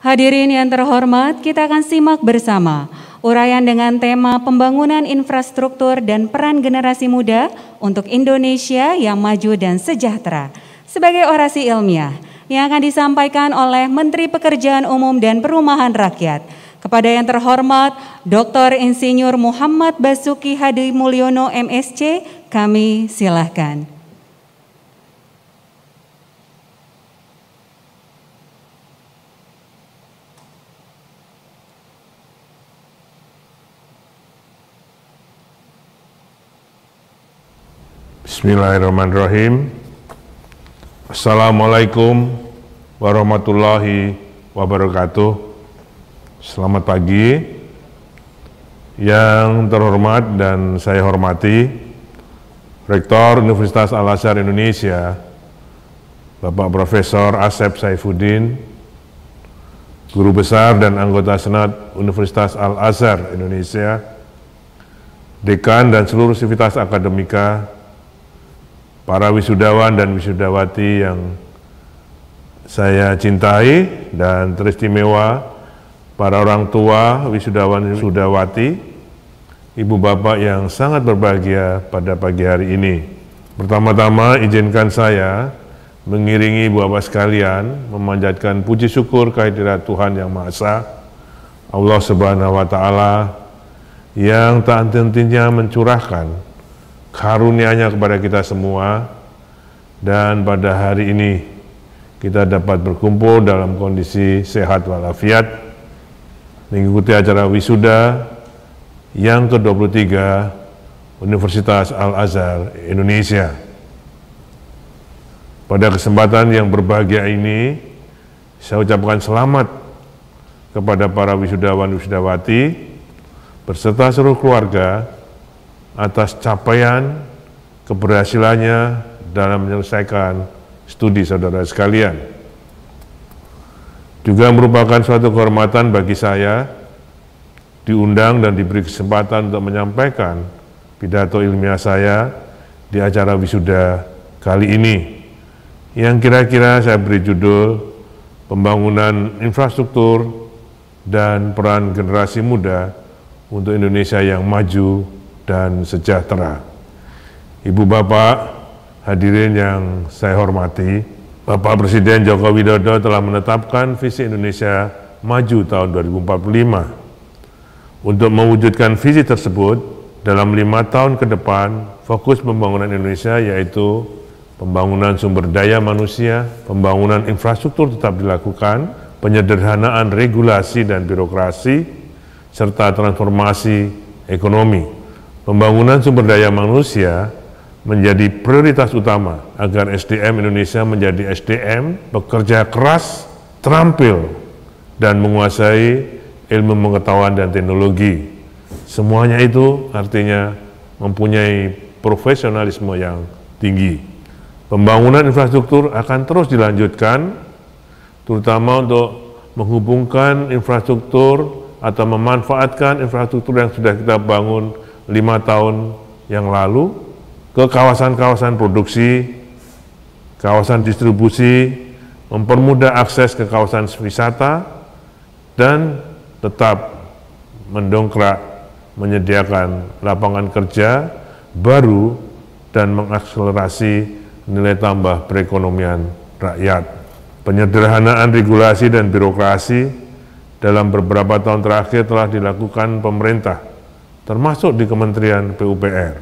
Hadirin yang terhormat, kita akan simak bersama uraian dengan tema pembangunan infrastruktur dan peran generasi muda untuk Indonesia yang maju dan sejahtera sebagai orasi ilmiah yang akan disampaikan oleh Menteri Pekerjaan Umum dan Perumahan Rakyat. Kepada yang terhormat Dr. Insinyur Muhammad Basuki Hadi Mulyono MSc, kami silahkan. Bismillahirrahmanirrahim. Assalamualaikum warahmatullahi wabarakatuh. Selamat pagi. Yang terhormat dan saya hormati Rektor Universitas Al-Azhar Indonesia, Bapak Profesor Asep Saifuddin, Guru Besar dan Anggota Senat Universitas Al-Azhar Indonesia, Dekan dan seluruh sivitas akademika, para wisudawan dan wisudawati yang saya cintai dan teristimewa, para orang tua, wisudawan dan wisudawati, ibu bapak yang sangat berbahagia pada pagi hari ini. Pertama-tama izinkan saya mengiringi ibu bapak sekalian memanjatkan puji syukur kehadirat Tuhan Yang Maha Esa, Allah Subhanahu wa Ta'ala, yang tak henti-hentinya mencurahkan karunia-Nya kepada kita semua, dan pada hari ini kita dapat berkumpul dalam kondisi sehat walafiat mengikuti acara wisuda yang ke-23 Universitas Al-Azhar Indonesia. Pada kesempatan yang berbahagia ini, saya ucapkan selamat kepada para wisudawan-wisudawati beserta seluruh keluarga atas capaian keberhasilannya dalam menyelesaikan studi saudara sekalian. Juga merupakan suatu kehormatan bagi saya diundang dan diberi kesempatan untuk menyampaikan pidato ilmiah saya di acara wisuda kali ini, yang kira-kira saya beri judul Pembangunan Infrastruktur dan Peran Generasi Muda untuk Indonesia yang Maju dan Sejahtera. Ibu bapak, hadirin yang saya hormati, Bapak Presiden Joko Widodo telah menetapkan visi Indonesia Maju tahun 2045. Untuk mewujudkan visi tersebut, dalam 5 tahun ke depan, fokus pembangunan Indonesia yaitu pembangunan sumber daya manusia, pembangunan infrastruktur tetap dilakukan, penyederhanaan regulasi dan birokrasi, serta transformasi ekonomi. Pembangunan sumber daya manusia menjadi prioritas utama agar SDM Indonesia menjadi SDM bekerja keras, terampil, dan menguasai ilmu pengetahuan dan teknologi. Semuanya itu artinya mempunyai profesionalisme yang tinggi. Pembangunan infrastruktur akan terus dilanjutkan, terutama untuk menghubungkan infrastruktur atau memanfaatkan infrastruktur yang sudah kita bangun 5 tahun yang lalu ke kawasan-kawasan produksi, kawasan distribusi, mempermudah akses ke kawasan wisata, dan tetap mendongkrak menyediakan lapangan kerja baru dan mengakselerasi nilai tambah perekonomian rakyat. Penyederhanaan regulasi dan birokrasi dalam beberapa tahun terakhir telah dilakukan pemerintah, termasuk di Kementerian PUPR,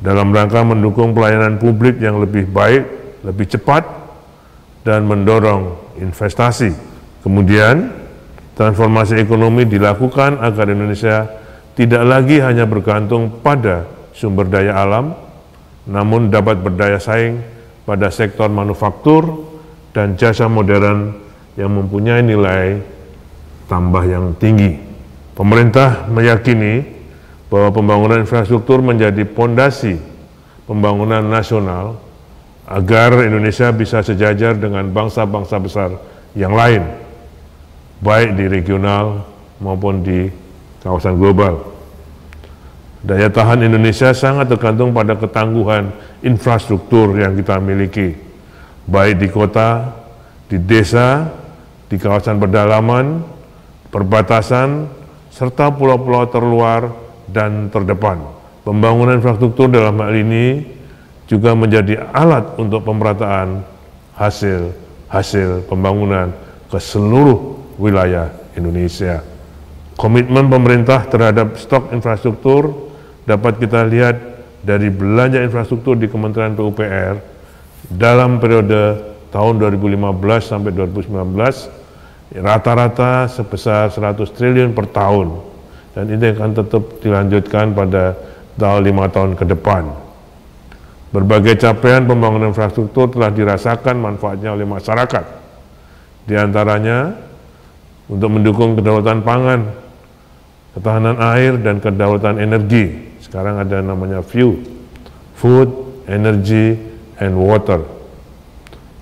dalam rangka mendukung pelayanan publik yang lebih baik, lebih cepat, dan mendorong investasi. Kemudian, transformasi ekonomi dilakukan agar Indonesia tidak lagi hanya bergantung pada sumber daya alam, namun dapat berdaya saing pada sektor manufaktur dan jasa modern yang mempunyai nilai tambah yang tinggi. Pemerintah meyakini bahwa pembangunan infrastruktur menjadi pondasi pembangunan nasional agar Indonesia bisa sejajar dengan bangsa-bangsa besar yang lain, baik di regional maupun di kawasan global. Daya tahan Indonesia sangat tergantung pada ketangguhan infrastruktur yang kita miliki, baik di kota, di desa, di kawasan pedalaman, perbatasan, serta pulau-pulau terluar dan terdepan. Pembangunan infrastruktur dalam hal ini juga menjadi alat untuk pemerataan hasil pembangunan ke seluruh wilayah Indonesia. Komitmen pemerintah terhadap stok infrastruktur dapat kita lihat dari belanja infrastruktur di Kementerian PUPR dalam periode tahun 2015 sampai 2019 rata-rata sebesar 100 triliun per tahun, dan ini akan tetap dilanjutkan pada 5 tahun ke depan. Berbagai capaian pembangunan infrastruktur telah dirasakan manfaatnya oleh masyarakat, di antaranya untuk mendukung kedaulatan pangan, ketahanan air, dan kedaulatan energi. Sekarang ada namanya FEW, Food, Energy, and Water.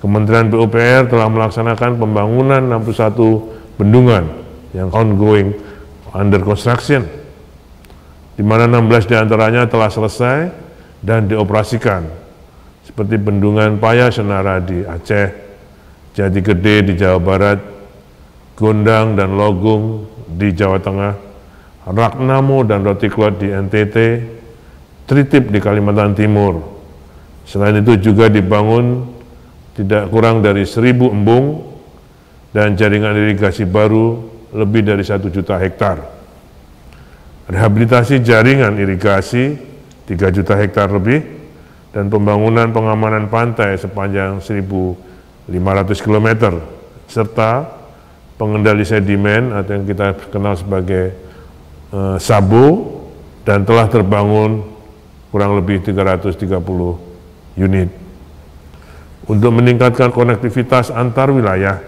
Kementerian PUPR telah melaksanakan pembangunan 61 bendungan yang ongoing, under construction, di mana 16 diantaranya telah selesai dan dioperasikan, seperti Bendungan Paya Senara di Aceh, Jati Gede di Jawa Barat, Gondang dan Logung di Jawa Tengah, Ragnamo dan Rotiklot di NTT, Tritip di Kalimantan Timur. Selain itu juga dibangun tidak kurang dari 1.000 embung dan jaringan irigasi baru lebih dari 1 juta hektar. Rehabilitasi jaringan irigasi 3 juta hektar lebih, dan pembangunan pengamanan pantai sepanjang 1.500 km, serta pengendali sedimen atau yang kita kenal sebagai SABO, dan telah terbangun kurang lebih 330 unit. Untuk meningkatkan konektivitas antar wilayah,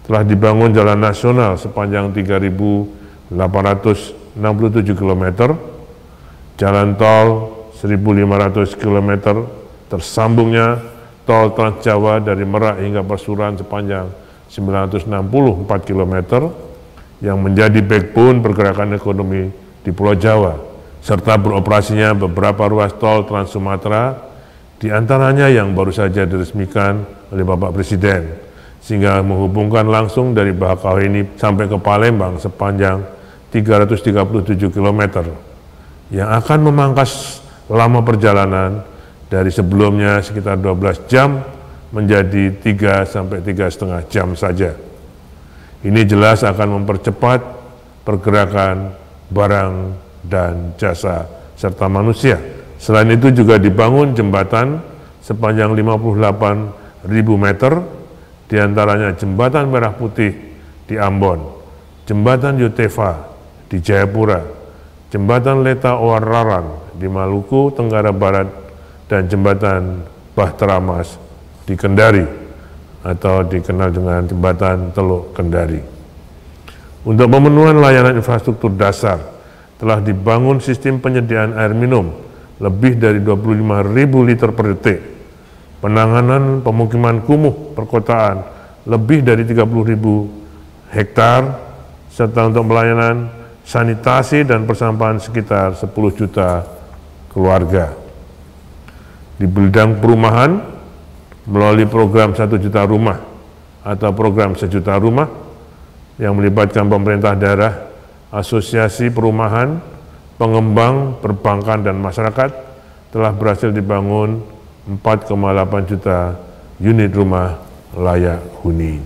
telah dibangun jalan nasional sepanjang 3.867 km, jalan tol 1.500 km, tersambungnya tol Trans Jawa dari Merak hingga Pasuruan sepanjang 964 km, yang menjadi backbone pergerakan ekonomi di Pulau Jawa, serta beroperasinya beberapa ruas tol Trans Sumatera, di antaranya yang baru saja diresmikan oleh Bapak Presiden, sehingga menghubungkan langsung dari Bakauheni sampai ke Palembang sepanjang 337 km, yang akan memangkas lama perjalanan dari sebelumnya sekitar 12 jam menjadi 3 sampai 3,5 jam saja. Ini jelas akan mempercepat pergerakan barang dan jasa serta manusia. Selain itu juga dibangun jembatan sepanjang 58.000 meter, diantaranya Jembatan Merah Putih di Ambon, Jembatan Yotefa di Jayapura, Jembatan Leta Owararan di Maluku Tenggara Barat, dan Jembatan Bahtera Mas di Kendari, atau dikenal dengan Jembatan Teluk Kendari. Untuk pemenuhan layanan infrastruktur dasar, telah dibangun sistem penyediaan air minum lebih dari 25.000 liter per detik, penanganan pemukiman kumuh perkotaan lebih dari 30.000 hektar, serta untuk pelayanan sanitasi dan persampahan sekitar 10 juta keluarga. Di bidang perumahan, melalui program 1 juta rumah atau program 1 juta rumah yang melibatkan pemerintah daerah, asosiasi perumahan, pengembang, perbankan, dan masyarakat, telah berhasil dibangun 4,8 juta unit rumah layak huni.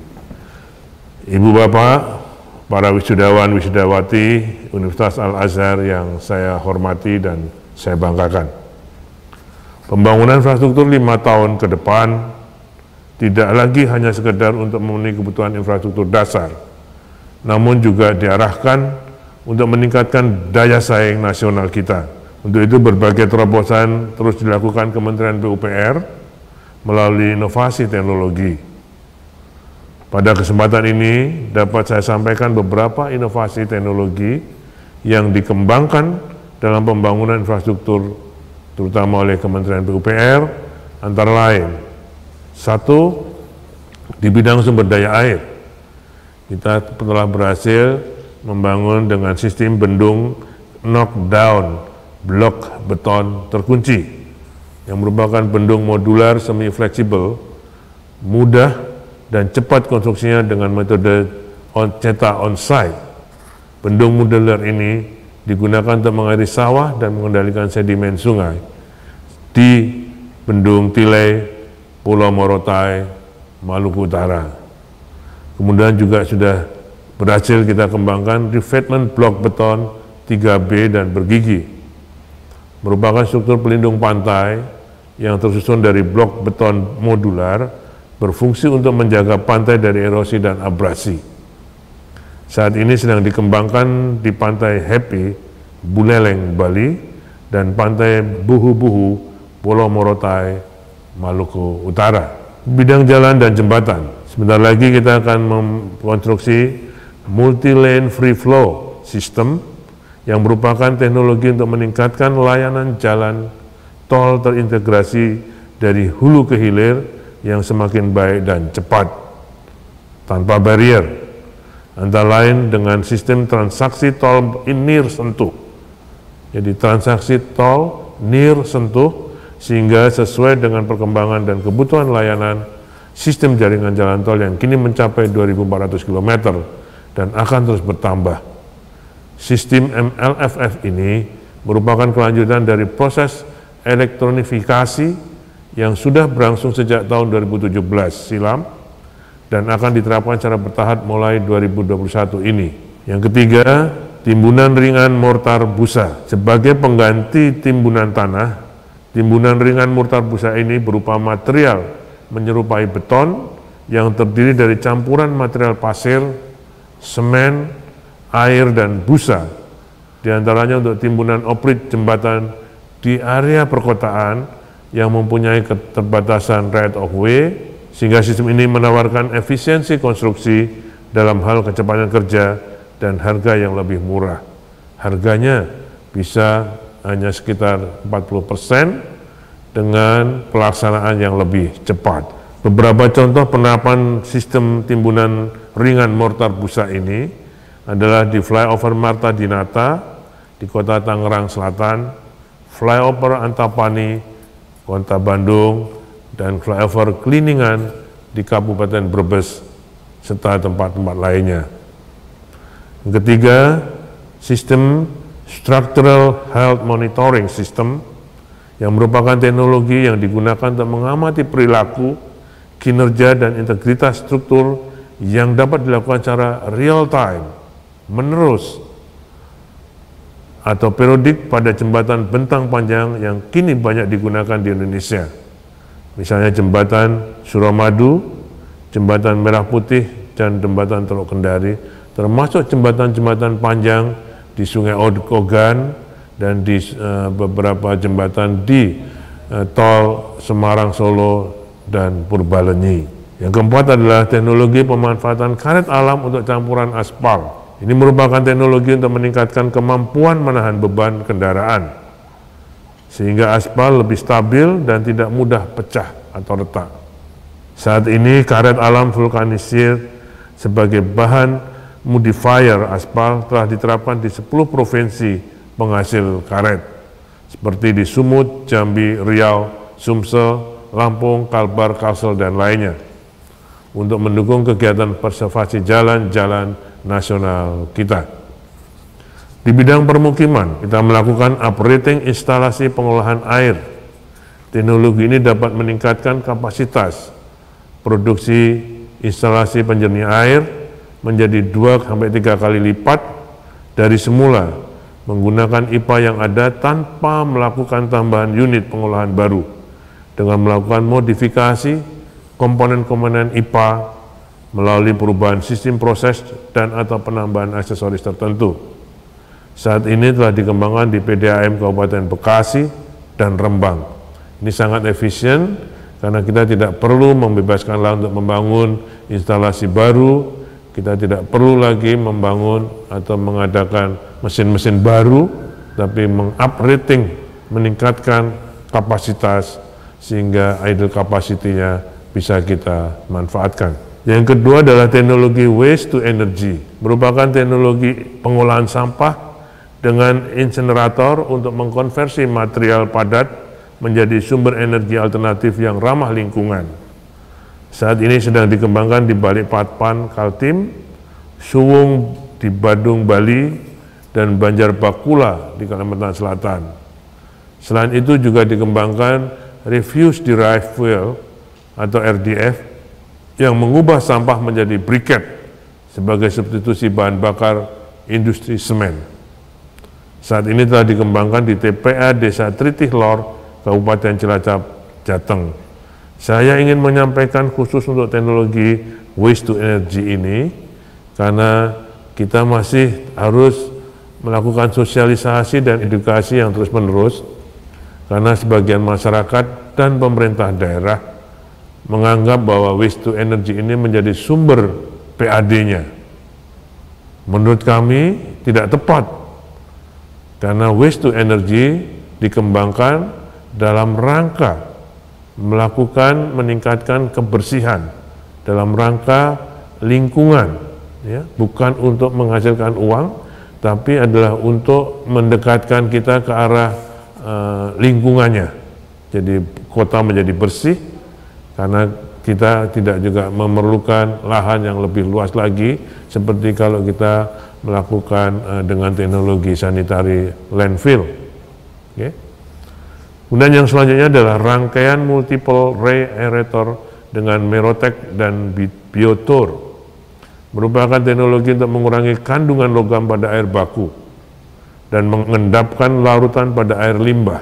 Ibu Bapak, para wisudawan wisudawati Universitas Al-Azhar yang saya hormati dan saya banggakan, pembangunan infrastruktur 5 tahun ke depan tidak lagi hanya sekedar untuk memenuhi kebutuhan infrastruktur dasar, namun juga diarahkan untuk meningkatkan daya saing nasional kita. Untuk itu berbagai terobosan terus dilakukan Kementerian PUPR melalui inovasi teknologi. Pada kesempatan ini dapat saya sampaikan beberapa inovasi teknologi yang dikembangkan dalam pembangunan infrastruktur terutama oleh Kementerian PUPR, antara lain: 1, di bidang sumber daya air. Kita telah berhasil membangun dengan sistem bendung knockdown blok beton terkunci, yang merupakan bendung modular semi fleksibel, mudah dan cepat konstruksinya dengan metode cetak on-site. Bendung modular ini digunakan untuk mengairi sawah dan mengendalikan sedimen sungai di Bendung Tilei, Pulau Morotai, Maluku Utara. Kemudian juga sudah berhasil kita kembangkan revetment blok beton 3B dan bergigi. Merupakan struktur pelindung pantai yang tersusun dari blok beton modular berfungsi untuk menjaga pantai dari erosi dan abrasi. Saat ini sedang dikembangkan di Pantai Happy, Buleleng, Bali, dan Pantai Buhu-Buhu, Pulau Morotai, Maluku Utara. Bidang jalan dan jembatan. Sebentar lagi kita akan mengkonstruksi multi-lane free flow system yang merupakan teknologi untuk meningkatkan layanan jalan tol terintegrasi dari hulu ke hilir yang semakin baik dan cepat, tanpa barrier, antara lain dengan sistem transaksi tol near sentuh. Jadi transaksi tol near sentuh sehingga sesuai dengan perkembangan dan kebutuhan layanan sistem jaringan jalan tol yang kini mencapai 2.400 km dan akan terus bertambah. Sistem MLFF ini merupakan kelanjutan dari proses elektronifikasi yang sudah berlangsung sejak tahun 2017 silam dan akan diterapkan secara bertahap mulai 2021 ini. Yang ketiga, timbunan ringan mortar busa. Sebagai pengganti timbunan tanah, timbunan ringan mortar busa ini berupa material menyerupai beton yang terdiri dari campuran material pasir, semen, air, dan busa. Di antaranya untuk timbunan oprit jembatan di area perkotaan yang mempunyai keterbatasan right of way, sehingga sistem ini menawarkan efisiensi konstruksi dalam hal kecepatan kerja dan harga yang lebih murah. Harganya bisa hanya sekitar 40% dengan pelaksanaan yang lebih cepat. Beberapa contoh penerapan sistem timbunan ringan mortar busa ini adalah di flyover Marta Dinata di Kota Tangerang Selatan, flyover Antapani, Kota Bandung, dan flyover Kliningan di Kabupaten Brebes, serta tempat-tempat lainnya. Yang ketiga, sistem Structural Health Monitoring System yang merupakan teknologi yang digunakan untuk mengamati perilaku, kinerja, dan integritas struktur yang dapat dilakukan secara real time, menerus, atau periodik pada jembatan bentang panjang yang kini banyak digunakan di Indonesia. Misalnya jembatan Suramadu, jembatan Merah Putih, dan jembatan Teluk Kendari, termasuk jembatan-jembatan panjang di Sungai Ogan dan di beberapa jembatan di tol Semarang, Solo, dan Purbalenyi. Yang keempat adalah teknologi pemanfaatan karet alam untuk campuran aspal. Ini merupakan teknologi untuk meningkatkan kemampuan menahan beban kendaraan, sehingga aspal lebih stabil dan tidak mudah pecah atau retak. Saat ini karet alam vulkanisir sebagai bahan modifier aspal telah diterapkan di 10 provinsi penghasil karet, seperti di Sumut, Jambi, Riau, Sumsel, Lampung, Kalbar, Kalsel, dan lainnya, untuk mendukung kegiatan konservasi jalan-jalan nasional kita. Di bidang permukiman, kita melakukan uprating instalasi pengolahan air. Teknologi ini dapat meningkatkan kapasitas produksi instalasi penjernih air menjadi 2-3 kali lipat dari semula menggunakan IPA yang ada tanpa melakukan tambahan unit pengolahan baru, dengan melakukan modifikasi komponen-komponen IPA melalui perubahan sistem proses dan atau penambahan aksesoris tertentu. Saat ini telah dikembangkan di PDAM Kabupaten Bekasi dan Rembang. Ini sangat efisien karena kita tidak perlu membebaskan lahan untuk membangun instalasi baru, kita tidak perlu lagi membangun atau mengadakan mesin-mesin baru, tapi meng-uprating, meningkatkan kapasitas sehingga idle capacity-nya bisa kita manfaatkan. Yang kedua adalah teknologi waste to energy, merupakan teknologi pengolahan sampah dengan insenerator untuk mengkonversi material padat menjadi sumber energi alternatif yang ramah lingkungan. Saat ini sedang dikembangkan di Balikpapan, Kaltim, Suwung di Badung, Bali, dan Banjarbakula di Kalimantan Selatan. Selain itu juga dikembangkan Refuse Derived Fuel atau RDF yang mengubah sampah menjadi briket sebagai substitusi bahan bakar industri semen. Saat ini telah dikembangkan di TPA Desa Tritih Lor, Kabupaten Cilacap, Jateng. Saya ingin menyampaikan khusus untuk teknologi waste to energy ini karena kita masih harus melakukan sosialisasi dan edukasi yang terus-menerus karena sebagian masyarakat dan pemerintah daerah menganggap bahwa waste to energy ini menjadi sumber PAD-nya. Menurut kami tidak tepat karena waste to energy dikembangkan dalam rangka meningkatkan kebersihan, dalam rangka lingkungan, ya, bukan untuk menghasilkan uang, tapi adalah untuk mendekatkan kita ke arah lingkungannya. Jadi kota menjadi bersih karena kita tidak juga memerlukan lahan yang lebih luas lagi seperti kalau kita melakukan dengan teknologi sanitary landfill. Okay. Kemudian yang selanjutnya adalah rangkaian multiple ray aerator dengan Merotech dan Biotur, merupakan teknologi untuk mengurangi kandungan logam pada air baku dan mengendapkan larutan pada air limbah.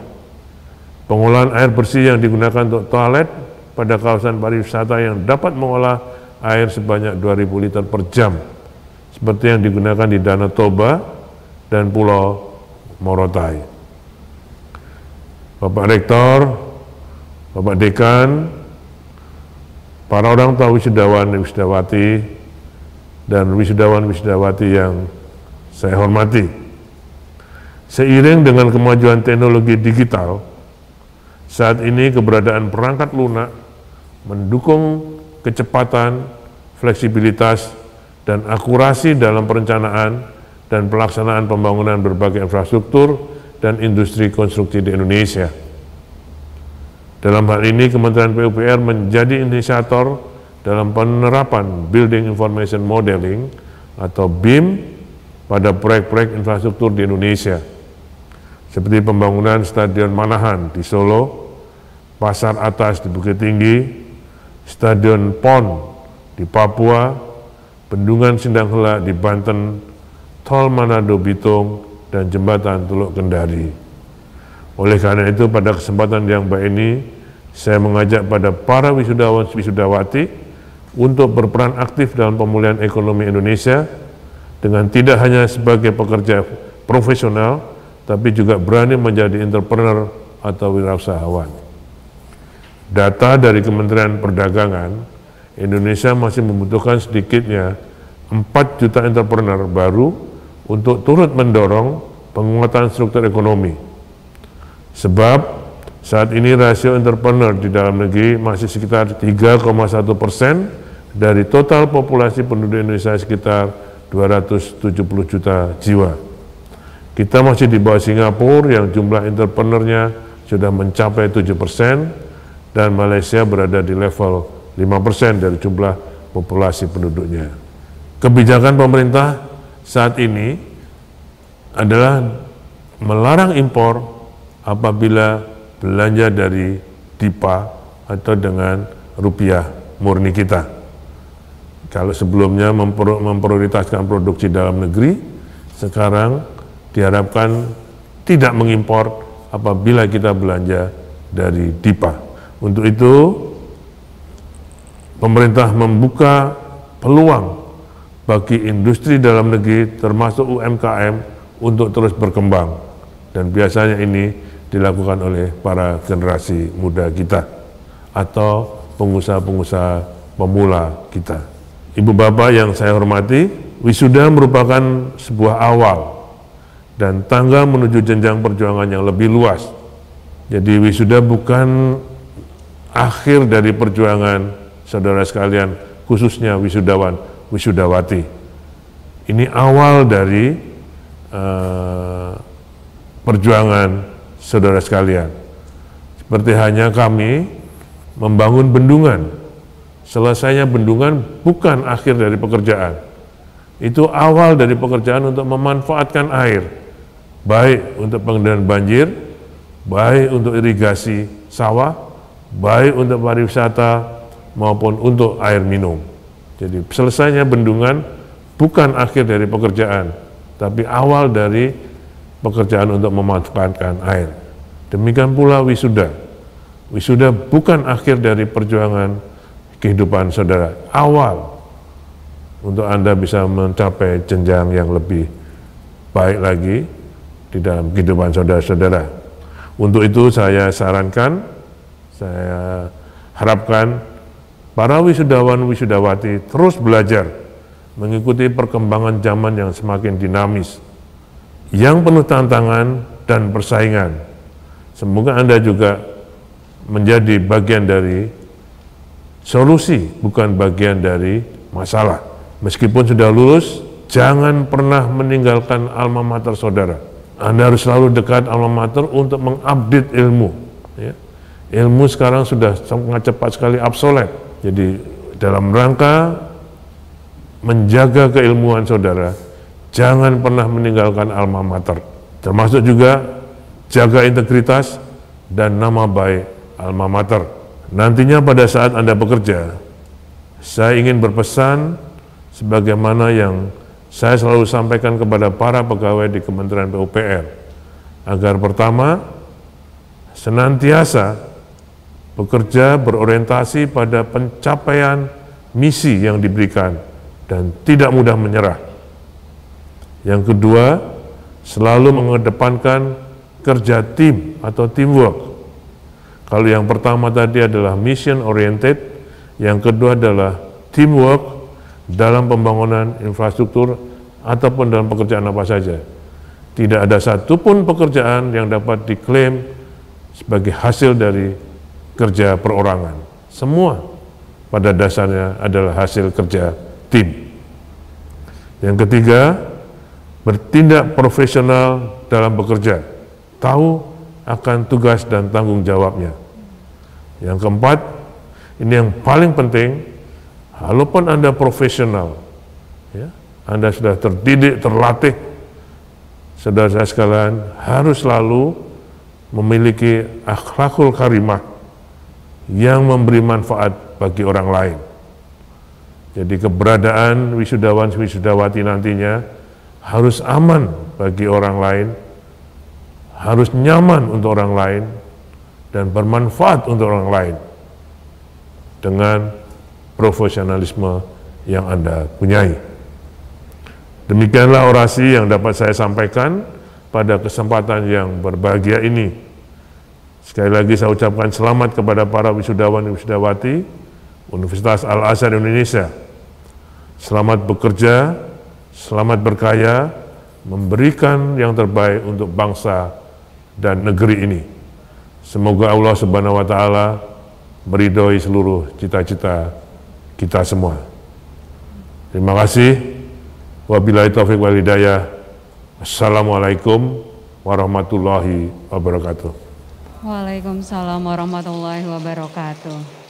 Pengolahan air bersih yang digunakan untuk toilet pada kawasan pariwisata yang dapat mengolah air sebanyak 2000 liter per jam, seperti yang digunakan di Danau Toba dan Pulau Morotai. Bapak Rektor, Bapak Dekan, para orang tua wisudawan dan wisudawati, dan wisudawan-wisudawati yang saya hormati. Seiring dengan kemajuan teknologi digital, saat ini keberadaan perangkat lunak mendukung kecepatan, fleksibilitas, dan akurasi dalam perencanaan dan pelaksanaan pembangunan berbagai infrastruktur dan industri konstruksi di Indonesia. Dalam hal ini, Kementerian PUPR menjadi inisiator dalam penerapan Building Information Modeling atau BIM pada proyek-proyek infrastruktur di Indonesia, seperti pembangunan Stadion Manahan di Solo, Pasar Atas di Bukit Tinggi, Stadion PON di Papua, Bendungan Sindang-Hela di Banten, Tol Manado Bitung, dan Jembatan Teluk Kendari. Oleh karena itu, pada kesempatan yang baik ini, saya mengajak pada para wisudawan-wisudawati untuk berperan aktif dalam pemulihan ekonomi Indonesia dengan tidak hanya sebagai pekerja profesional, tapi juga berani menjadi entrepreneur atau wirausahawan. Data dari Kementerian Perdagangan, Indonesia masih membutuhkan sedikitnya 4 juta entrepreneur baru untuk turut mendorong penguatan struktur ekonomi. Sebab saat ini rasio entrepreneur di dalam negeri masih sekitar 3,1% dari total populasi penduduk Indonesia sekitar 270 juta jiwa. Kita masih di bawah Singapura yang jumlah entrepreneurnya sudah mencapai 7% dan Malaysia berada di level 5% dari jumlah populasi penduduknya. Kebijakan pemerintah saat ini adalah melarang impor apabila belanja dari DIPA atau dengan rupiah murni kita. Kalau sebelumnya memprioritaskan produksi dalam negeri, sekarang diharapkan tidak mengimpor apabila kita belanja dari DIPA. Untuk itu, pemerintah membuka peluang bagi industri dalam negeri termasuk UMKM untuk terus berkembang, dan biasanya ini dilakukan oleh para generasi muda kita atau pengusaha-pengusaha pemula kita. Ibu bapak yang saya hormati, wisuda merupakan sebuah awal dan tangga menuju jenjang perjuangan yang lebih luas. Jadi wisuda bukan akhir dari perjuangan saudara sekalian, khususnya wisudawan, wisudawati. Ini awal dari perjuangan saudara sekalian. Seperti hanya kami membangun bendungan selesainya bendungan bukan akhir dari pekerjaan. Itu awal dari pekerjaan untuk memanfaatkan air, baik untuk pengendalian banjir, baik untuk irigasi sawah, baik untuk pariwisata, maupun untuk air minum. Jadi selesainya bendungan bukan akhir dari pekerjaan, tapi awal dari pekerjaan untuk memanfaatkan air. Demikian pula wisuda. Wisuda bukan akhir dari perjuangan kehidupan saudara, awal untuk Anda bisa mencapai jenjang yang lebih baik lagi di dalam kehidupan saudara-saudara. Untuk itu saya sarankan, saya harapkan para wisudawan wisudawati terus belajar mengikuti perkembangan zaman yang semakin dinamis, yang penuh tantangan dan persaingan. Semoga Anda juga menjadi bagian dari solusi, bukan bagian dari masalah. Meskipun sudah lulus, jangan pernah meninggalkan alma mater saudara. Anda harus selalu dekat alma mater untuk mengupdate ilmu. Ya. Ilmu sekarang sudah sangat cepat sekali obsolet. Jadi dalam rangka menjaga keilmuan saudara, jangan pernah meninggalkan alma mater. Termasuk juga jaga integritas dan nama baik alma mater. Nantinya pada saat Anda bekerja, saya ingin berpesan sebagaimana yang saya selalu sampaikan kepada para pegawai di Kementerian PUPR, agar pertama, senantiasa bekerja berorientasi pada pencapaian misi yang diberikan dan tidak mudah menyerah. Yang kedua, selalu mengedepankan kerja tim atau teamwork. Kalau yang pertama tadi adalah mission oriented, yang kedua adalah teamwork dalam pembangunan infrastruktur ataupun dalam pekerjaan apa saja. Tidak ada satupun pekerjaan yang dapat diklaim sebagai hasil dari kerja perorangan. Semua pada dasarnya adalah hasil kerja tim. Yang ketiga, bertindak profesional dalam bekerja, tahu akan tugas dan tanggung jawabnya. Yang keempat, ini yang paling penting, walaupun Anda profesional, ya, Anda sudah terdidik, terlatih, saudara-saudara sekalian harus selalu memiliki akhlakul karimah yang memberi manfaat bagi orang lain. Jadi keberadaan wisudawan-wisudawati nantinya harus aman bagi orang lain, harus nyaman untuk orang lain, dan bermanfaat untuk orang lain dengan profesionalisme yang Anda punyai. Demikianlah orasi yang dapat saya sampaikan pada kesempatan yang berbahagia ini. Sekali lagi saya ucapkan selamat kepada para wisudawan dan wisudawati Universitas Al-Azhar Indonesia. Selamat bekerja, selamat berkarya, memberikan yang terbaik untuk bangsa dan negeri ini. Semoga Allah Subhanahu wa Ta'ala meridhoi seluruh cita-cita kita semua. Terima kasih. Wabillahi taufiq wal hidayah. Assalamualaikum warahmatullahi wabarakatuh. Waalaikumsalam warahmatullahi wabarakatuh.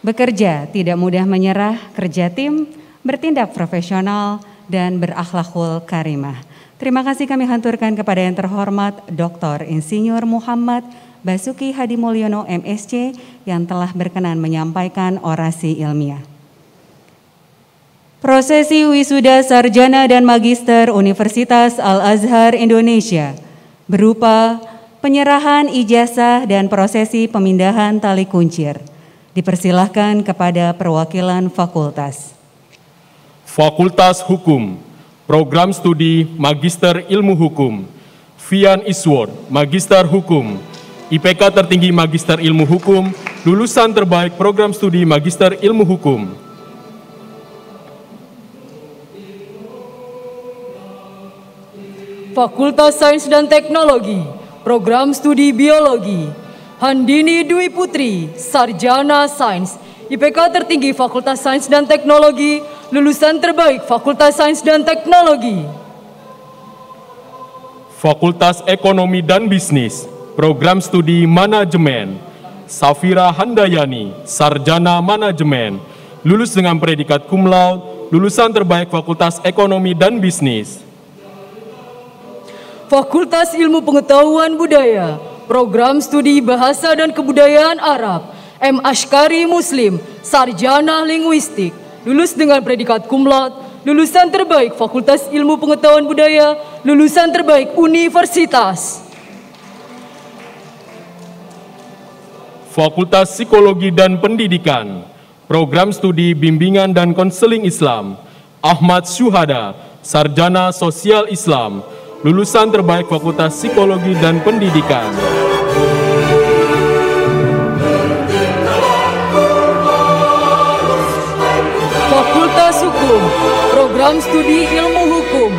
Bekerja tidak mudah menyerah, kerja tim, bertindak profesional, dan berakhlakul karimah. Terima kasih kami haturkan kepada yang terhormat Dr. Insinyur Muhammad Basuki Hadi Mulyono MSc yang telah berkenan menyampaikan orasi ilmiah. Prosesi wisuda sarjana dan magister Universitas Al-Azhar Indonesia berupa penyerahan ijazah dan prosesi pemindahan tali kuncir. Dipersilahkan kepada perwakilan fakultas. Fakultas Hukum, Program Studi Magister Ilmu Hukum, Fian Isword, Magister Hukum, IPK tertinggi Magister Ilmu Hukum, lulusan terbaik Program Studi Magister Ilmu Hukum. Fakultas Sains dan Teknologi, Program Studi Biologi, Handini Dwi Putri, Sarjana Sains, IPK tertinggi Fakultas Sains dan Teknologi, lulusan terbaik Fakultas Sains dan Teknologi. Fakultas Ekonomi dan Bisnis, Program Studi Manajemen, Safira Handayani, Sarjana Manajemen, lulus dengan predikat cum laude, lulusan terbaik Fakultas Ekonomi dan Bisnis. Fakultas Ilmu Pengetahuan Budaya, Program Studi Bahasa dan Kebudayaan Arab, M. Ashkari Muslim, Sarjana Linguistik, lulus dengan predikat cum laude, lulusan terbaik Fakultas Ilmu Pengetahuan Budaya, lulusan terbaik Universitas. Fakultas Psikologi dan Pendidikan, Program Studi Bimbingan dan Konseling Islam, Ahmad Syuhada, Sarjana Sosial Islam, lulusan terbaik Fakultas Psikologi dan Pendidikan. Fakultas Hukum, Program Studi Ilmu Hukum,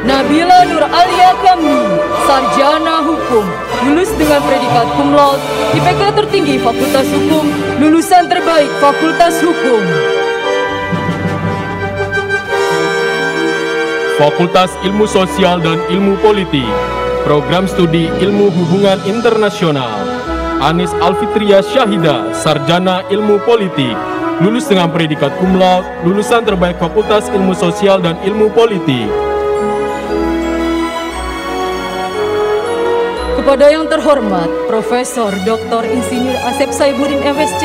Nabila Nur Alia Kamni, Sarjana Hukum, lulus dengan predikat cum laude, IPK tertinggi Fakultas Hukum, lulusan terbaik Fakultas Hukum. Fakultas Ilmu Sosial dan Ilmu Politik, Program Studi Ilmu Hubungan Internasional, Anis Alfitria Syahida, Sarjana Ilmu Politik, lulus dengan predikat cum laude, lulusan terbaik Fakultas Ilmu Sosial dan Ilmu Politik. Kepada yang terhormat Profesor Dr. Insinyur Asep Saibuddin MSc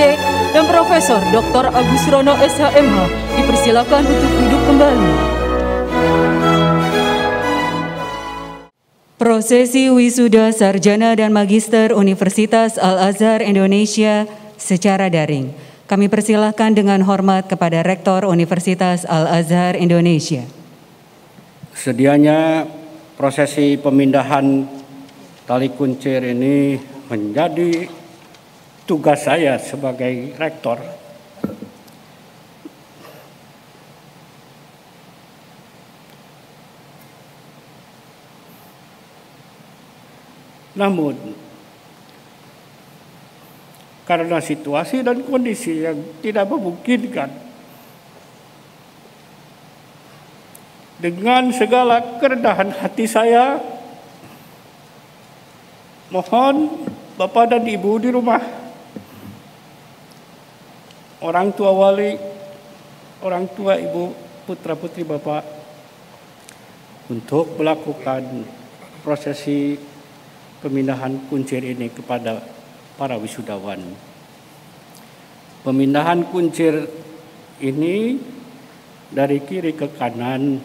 dan Profesor Dr. Agus Rono SHMH dipersilakan untuk duduk kembali. Prosesi wisuda sarjana dan magister Universitas Al-Azhar Indonesia secara daring. Kami persilahkan dengan hormat kepada Rektor Universitas Al-Azhar Indonesia. Sedianya prosesi pemindahan tali kuncir ini menjadi tugas saya sebagai rektor. Namun, karena situasi dan kondisi yang tidak memungkinkan, dengan segala kerendahan hati saya, mohon Bapak dan Ibu di rumah, orang tua wali, orang tua Ibu, putra-putri Bapak, untuk melakukan prosesi pemindahan kuncir ini kepada para wisudawan. Pemindahan kuncir ini dari kiri ke kanan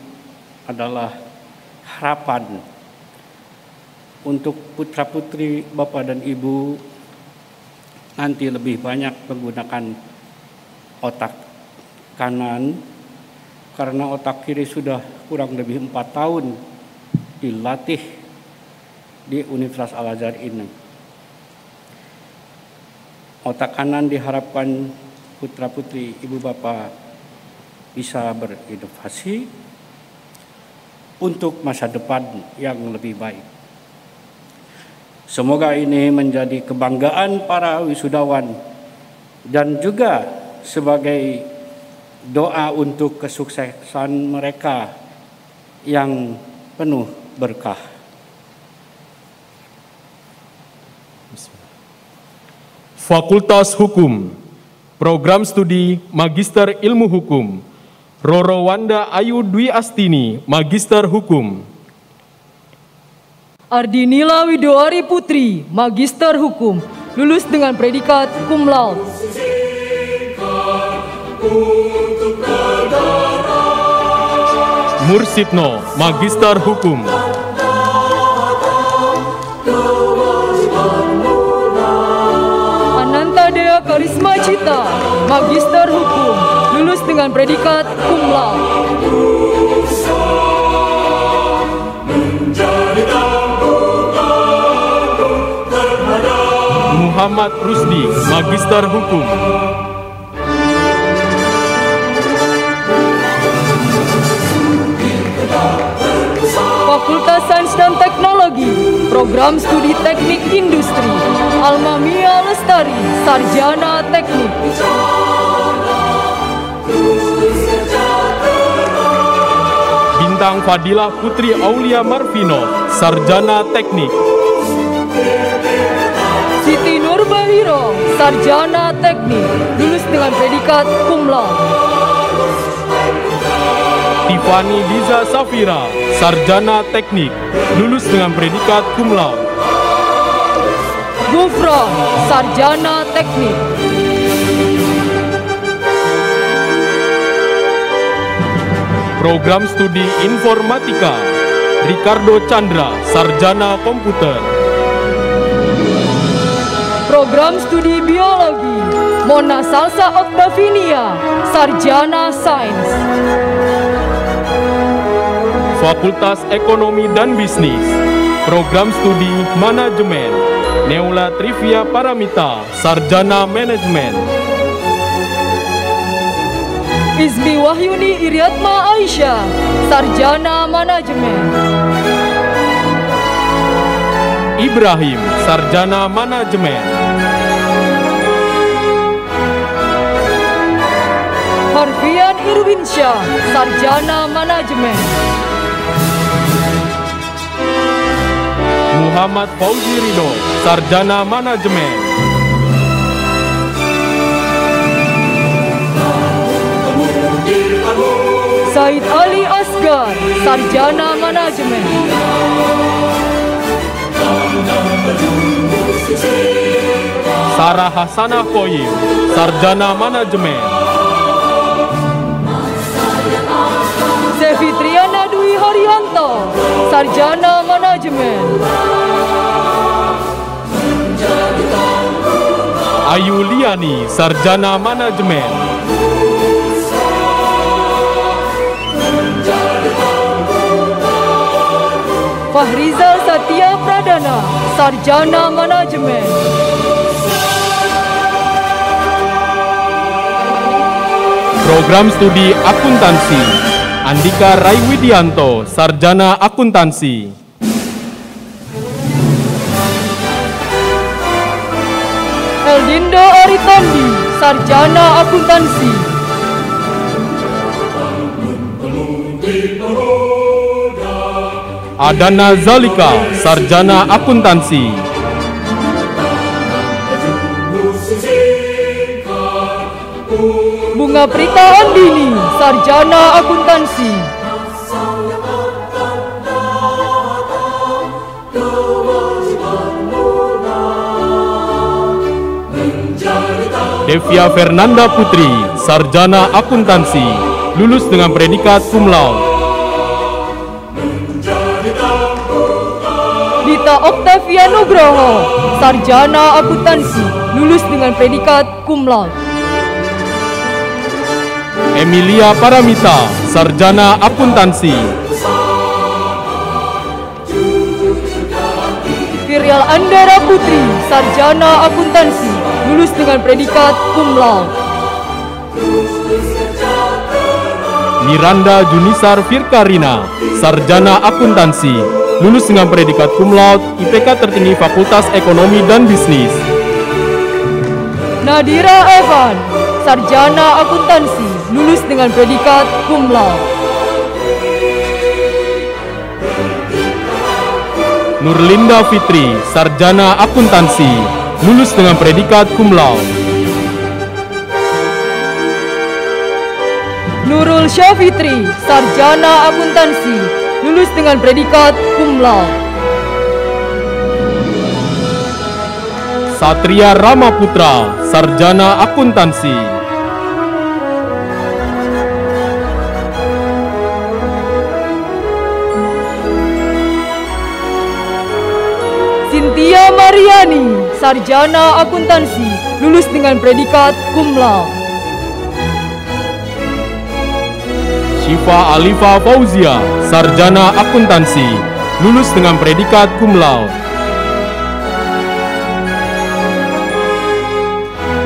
adalah harapan untuk putra-putri Bapak dan Ibu nanti lebih banyak menggunakan otak kanan, karena otak kiri sudah kurang lebih 4 tahun dilatih di Universitas Al-Azhar ini. Otak kanan diharapkan putra-putri Ibu Bapak bisa berinovasi untuk masa depan yang lebih baik. Semoga ini menjadi kebanggaan para wisudawan dan juga sebagai doa untuk kesuksesan mereka yang penuh berkah. Fakultas Hukum, Program Studi Magister Ilmu Hukum, Roro Wanda Ayu Dwi Astini, Magister Hukum. Ardinila Widoari Putri, Magister Hukum, lulus dengan predikat cum laude. Mursidno, Magister Hukum. Karisma Cita, Magister Hukum, lulus dengan predikat cum laude. Muhammad Rusdi, Magister Hukum. Fakultas Sains dan Teknologi, Program Studi Teknik Industri, Alma Mia Lestari, Sarjana Teknik. Bintang Fadilah Putri Aulia Marvino, Sarjana Teknik. Siti Nurbahiro, sarjana teknik, lulus dengan predikat cum laude. Tiffany Diza Safira, sarjana teknik, lulus dengan predikat cum laude. Gufron, sarjana teknik. Program studi informatika, Ricardo Chandra, sarjana komputer. Program studi biologi, Mona Salsa Octavinia, sarjana sains. Fakultas Ekonomi dan Bisnis, Program studi manajemen, Neula Trivia Paramita, sarjana manajemen. Izmi Wahyuni Iriatma Aisyah, sarjana manajemen. Ibrahim, sarjana manajemen. Harfian Irwinsyah, sarjana manajemen. Muhammad Fauzi Ridho, sarjana manajemen. Said Ali Asgar, sarjana manajemen. Sarah Hasanah Koyim, sarjana manajemen. Sefitriana Dwi Haryanto, sarjana manajemen. Ayu Liani, sarjana manajemen. Fahrizal Satya Pradana, sarjana manajemen. Program studi akuntansi, Andika Raiwidianto, sarjana akuntansi. Eldindo Aritondi, sarjana akuntansi. Adana Zalika, sarjana akuntansi. Bunga Prita Andini, sarjana akuntansi. Devia Fernanda Putri, sarjana akuntansi, lulus dengan predikat cum laude. Dita Octavia Nugroho, sarjana akuntansi, lulus dengan predikat cum laude. Emilia Paramita, sarjana akuntansi. Virial Andara Putri, sarjana akuntansi, lulus dengan predikat cum laude. Miranda Junisar Firkarina, sarjana akuntansi, lulus dengan predikat cum laude, IPK tertinggi Fakultas Ekonomi dan Bisnis. Nadira Evan, sarjana akuntansi, lulus dengan predikat cum laude. Nurlinda Fitri, sarjana akuntansi, lulus dengan predikat cum laude. Nurul Syafitri, sarjana akuntansi, lulus dengan predikat cum laude. Satria Ramaputra, sarjana akuntansi. Cynthia Mariani, sarjana akuntansi, lulus dengan predikat cum laude. Syifa Alifa Fauzia, sarjana akuntansi, lulus dengan predikat cum laude.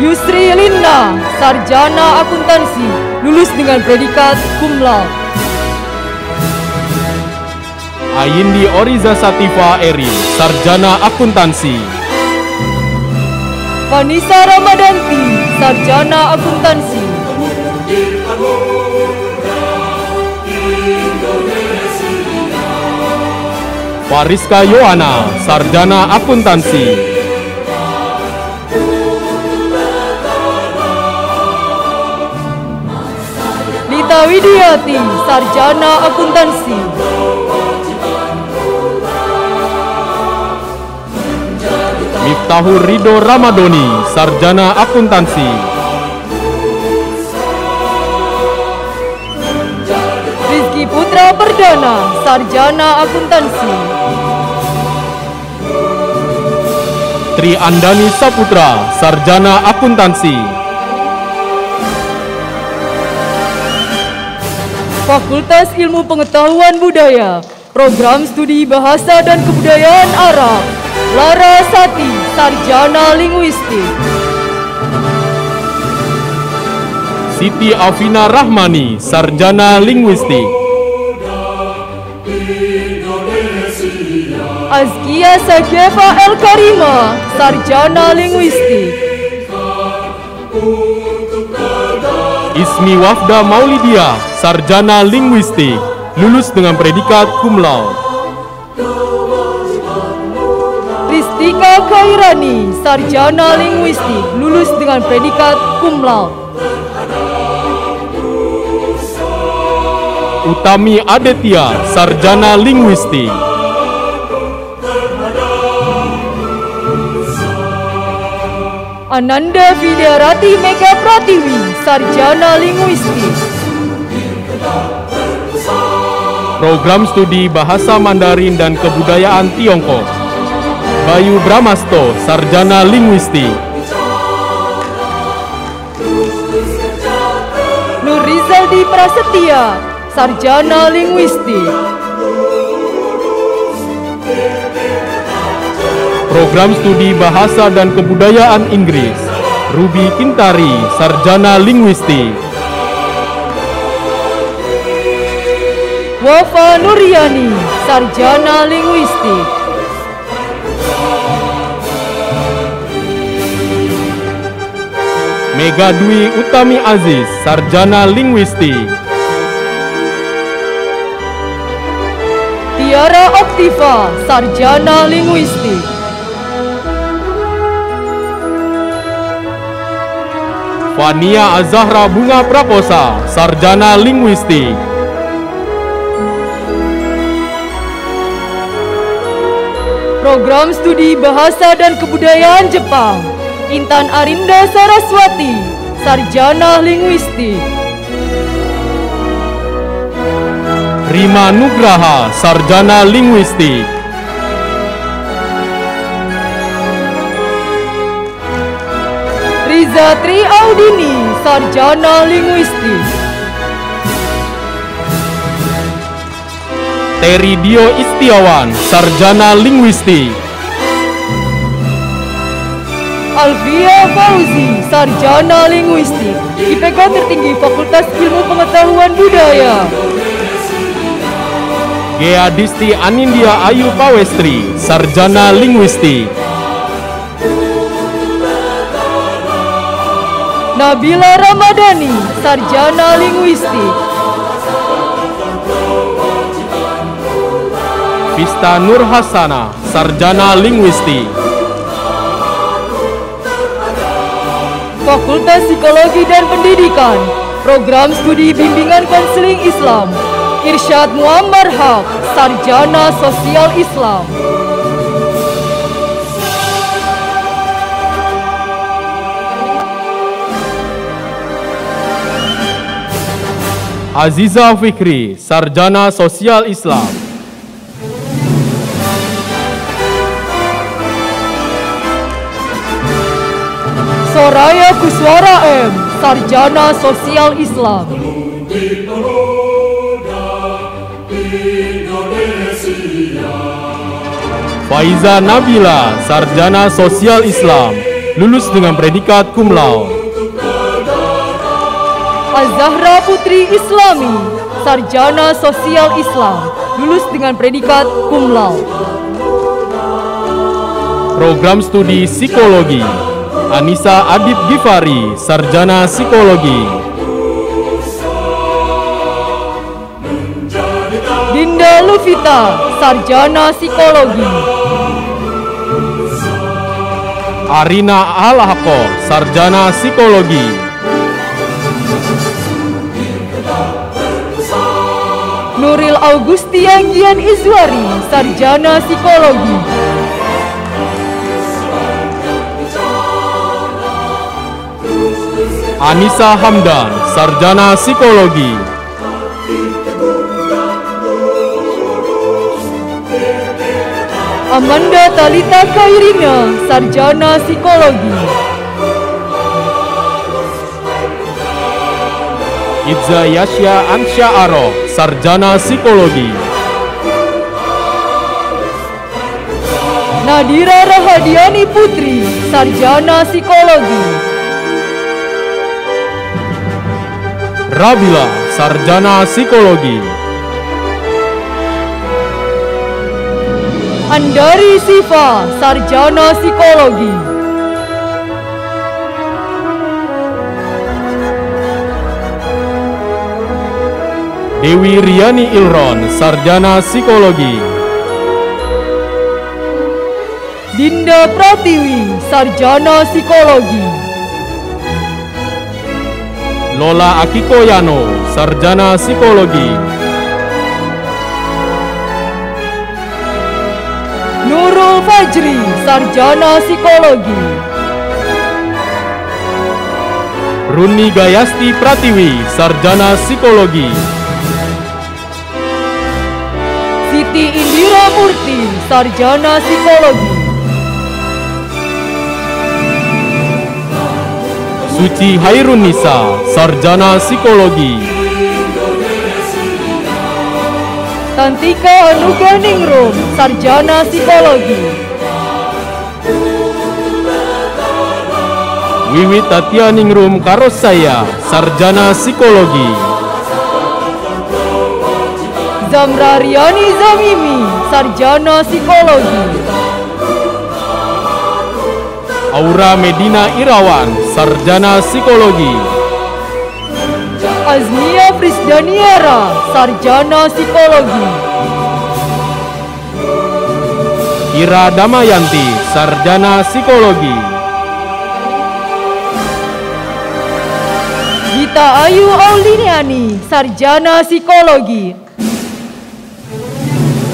Yusri Linda, sarjana akuntansi, lulus dengan predikat cum laude. Ayindi Oriza Sativa Erin, sarjana akuntansi. Vanessa Ramadanti, sarjana akuntansi. Fariska Yohana, sarjana akuntansi. Sinta Widiati, sarjana akuntansi. Miftahur Ridho Ramadoni, sarjana akuntansi. Rizky Putra Perdana, sarjana akuntansi. Tri Andani Saputra, sarjana akuntansi. Fakultas Ilmu Pengetahuan Budaya, Program Studi Bahasa dan Kebudayaan Arab, Lara Sati, sarjana linguistik. Siti Afina Rahmani, sarjana linguistik. Azkia Sagefa El Karima, sarjana linguistik. Ismi Wafda Maulidia, sarjana linguistik, lulus dengan predikat cum laude. Ristika Khairani, sarjana linguistik, lulus dengan predikat cum laude. Utami Aditya, sarjana linguistik. Ananda Vidyarati Mega Pratiwi, sarjana linguistik. Program Studi Bahasa Mandarin dan Kebudayaan Tiongkok. Bayu Bramasto, sarjana linguistik. Nur Rizaldi Prasetya, sarjana linguistik. Program Studi Bahasa dan Kebudayaan Inggris. Ruby Kintari, sarjana linguistik. Wafa Nuriani, sarjana linguistik. Mega Dwi Utami Aziz, sarjana linguistik. Tiara Oktiva, sarjana linguistik. Fania Azahra Bunga Prakosa, sarjana linguistik. Program Studi Bahasa dan Kebudayaan Jepang, Intan Arinda Saraswati, sarjana linguistik. Rima Nugraha, sarjana linguistik. Riza Tri Audini, sarjana linguistik. Terry Dio Istiawan, sarjana linguistik. Alvia Fauzi, sarjana linguistik, IPK tertinggi Fakultas Ilmu Pengetahuan Budaya. Gea Disti Anindya Ayu Pawestri, sarjana linguistik. Nabila Ramadhani, sarjana linguistik. Vista Nur Hasana, sarjana linguistik. Fakultas Psikologi dan Pendidikan, Program Studi Bimbingan Konseling Islam, Irsyad Muammar Haq, sarjana sosial Islam. Aziza Fikri, sarjana sosial Islam. Soraya Kuswara M, sarjana sosial Islam. Faiza Nabila, sarjana sosial Islam, lulus dengan predikat cum laude. Azahra Putri Islami, sarjana sosial Islam, lulus dengan predikat cum laude. Program Studi Psikologi. Anissa Adib Gifari, sarjana psikologi. Dinda Luvita, sarjana psikologi. Arina Alhaqo, sarjana psikologi. Nuril Augusti Anggian Izwari, Sarjana Psikologi. Anissa Hamdan, Sarjana Psikologi. Amanda Talita Kairina, Sarjana Psikologi. Itza Yasya Ansya Aro, Sarjana Psikologi. Nadira Rahadiani Putri, Sarjana Psikologi. Rabila, Sarjana Psikologi. Andari Siva, Sarjana Psikologi. Dewi Riani Ilron, Sarjana Psikologi. Dinda Pratiwi, Sarjana Psikologi. Lola Akiko Yano, Sarjana Psikologi. Nurul Fajri, Sarjana Psikologi. Runi Gayasti Pratiwi, Sarjana Psikologi. Siti Indira Murti, Sarjana Psikologi. Suci Hairunisa, Sarjana Psikologi. Tantika Anuganingrum, Sarjana Psikologi. Wiwit Tatianingrum Karosaya, Sarjana Psikologi. Zamra Riani Zamimi, Sarjana Psikologi. Aura Medina Irawan, Sarjana Psikologi. Azmia Prisdaniara, Sarjana Psikologi. Ira Damayanti, Sarjana Psikologi. Gita Ayu Auliniani, Sarjana Psikologi.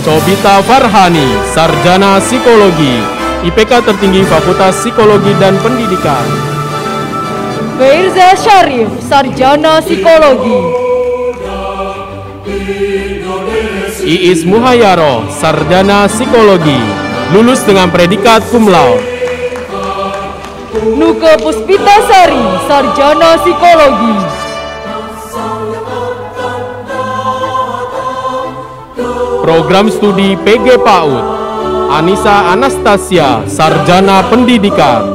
Cobita Farhani, Sarjana Psikologi. IPK tertinggi Fakultas Psikologi dan Pendidikan. Firza Syarif, Sarjana Psikologi. Iis Muhayyaro, Sarjana Psikologi, lulus dengan predikat cum laude. Nuke Puspitasari, Sarjana Psikologi. Program studi PG PAUD, Anissa Anastasia, Sarjana Pendidikan.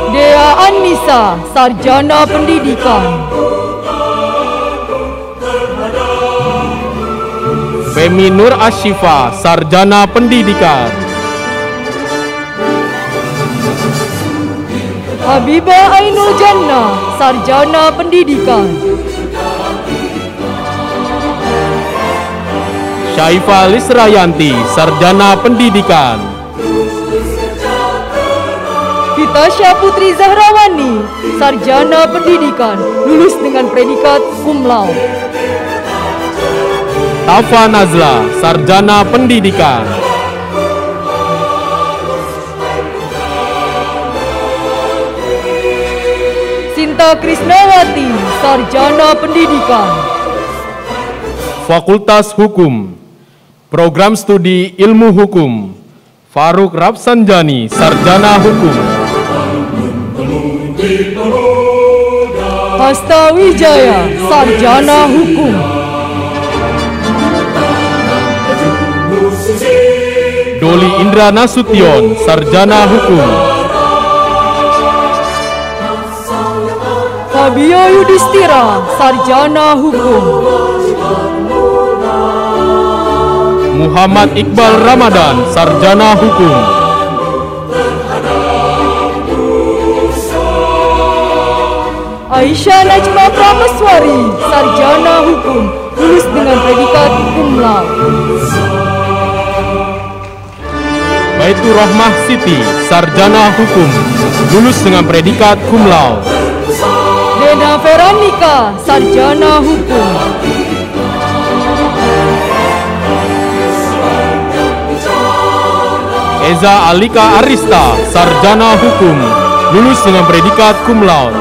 Dea Anissa, Sarjana Pendidikan. Femi Nur Ashifa, Sarjana Pendidikan. Habibah Ainul Jannah, Sarjana Pendidikan. Syaifa Lisrayanti, Sarjana Pendidikan. Fitasya Putri Zahrawani, Sarjana Pendidikan, lulus dengan predikat cum laude. Tafa Nazla, Sarjana Pendidikan. Sinta Krisnawati, Sarjana Pendidikan. Fakultas Hukum, Program Studi Ilmu Hukum, Faruk Rapsanjani, Sarjana Hukum. Hasta Wijaya, Sarjana Hukum. Doli Indra Nasution, Sarjana Hukum. Fabio Yudhistira, Sarjana Hukum. Muhammad Iqbal Ramadan, Sarjana Hukum. Aisyah Najma Prameswari, Sarjana Hukum, lulus dengan predikat cum laude. Baitur Rahmah Siti, Sarjana Hukum, lulus dengan predikat cum laude. Lena Veronica, Sarjana Hukum. Eza Alika Arista, Sarjana Hukum, lulus dengan predikat cum laude.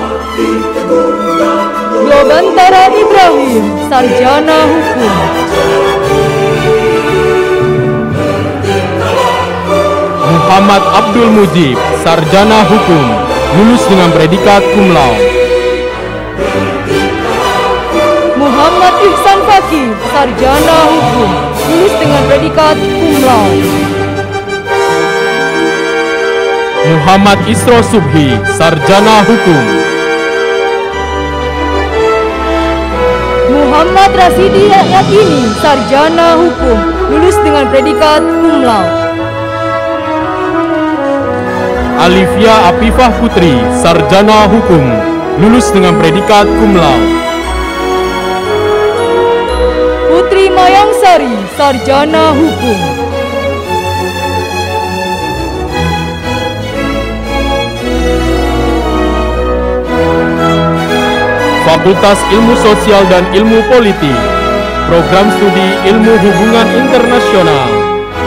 Globantara Ibrahim, Sarjana Hukum. Muhammad Abdul Mujib, Sarjana Hukum, lulus dengan predikat cum laude. Muhammad Ihsan Fakih, Sarjana Hukum, lulus dengan predikat cum laude. Muhammad Isro Subhi, Sarjana Hukum. Muhammad Rasidi Yakini, Sarjana Hukum, lulus dengan predikat cum laude. Alivia Apifah Putri, Sarjana Hukum, lulus dengan predikat cum laude. Putri Mayang Sari, Sarjana Hukum. Fakultas Ilmu Sosial dan Ilmu Politik, Program Studi Ilmu Hubungan Internasional,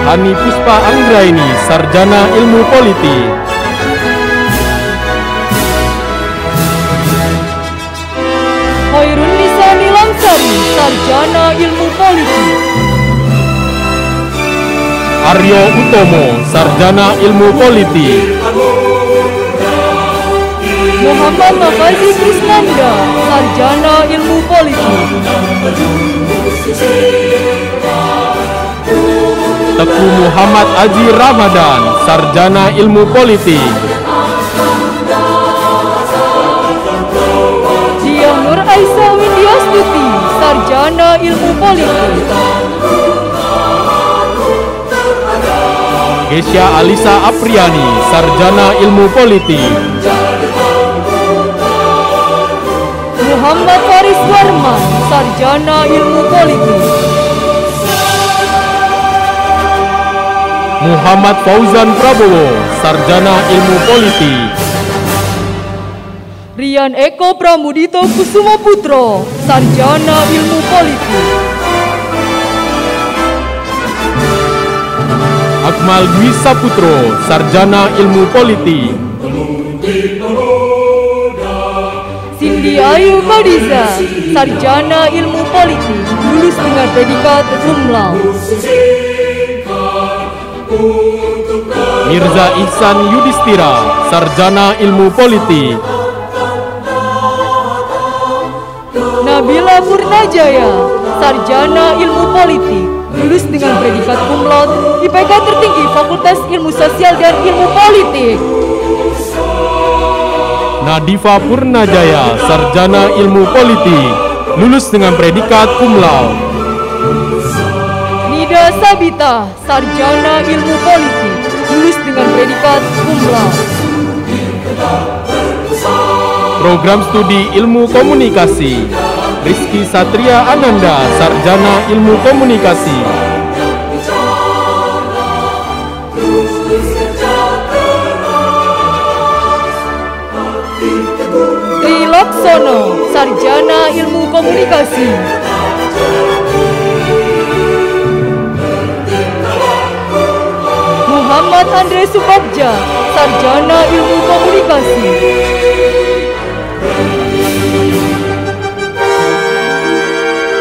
Hani Puspa Anggraini, Sarjana Ilmu Politik. Hoirun Nisa Nilamsari, Sarjana Ilmu Politik. Aryo Utomo, Sarjana Ilmu Politik. Muhammad Mafazi Krisnanda, Sarjana Ilmu Politik. Teku Muhammad Aji Ramadan, Sarjana Ilmu Politik. Diah Nur Aisyah Windiastuti, Sarjana Ilmu Politik. Gesya Alisa Apriani, Sarjana Ilmu Politik. Muhammad Faris Warman, Sarjana Ilmu Politik. Muhammad Fauzan Prabowo, Sarjana Ilmu Politik. Rian Eko Pramudito Kusuma Putro, Sarjana Ilmu Politik. Akmal Dwi Saputro, Sarjana Ilmu Politik. Cindy Ayu Khadiza, Sarjana Ilmu Politik, lulus dengan predikat cum laude. Mirza Ihsan Yudhistira, Sarjana Ilmu Politik. Nabila Purnajaya, Sarjana Ilmu Politik, lulus dengan predikat cum laude, IPK tertinggi Fakultas Ilmu Sosial dan Ilmu Politik. Nadifa Purnajaya, Sarjana Ilmu Politik, lulus dengan predikat cum laude. Nida Sabita, Sarjana Ilmu Politik, lulus dengan predikat cum laude. Program Studi Ilmu Komunikasi, Rizky Satria Ananda, Sarjana Ilmu Komunikasi. Tri Laksono, Sarjana Ilmu Komunikasi. Muhammad Andre Subagja, Sarjana Ilmu Komunikasi.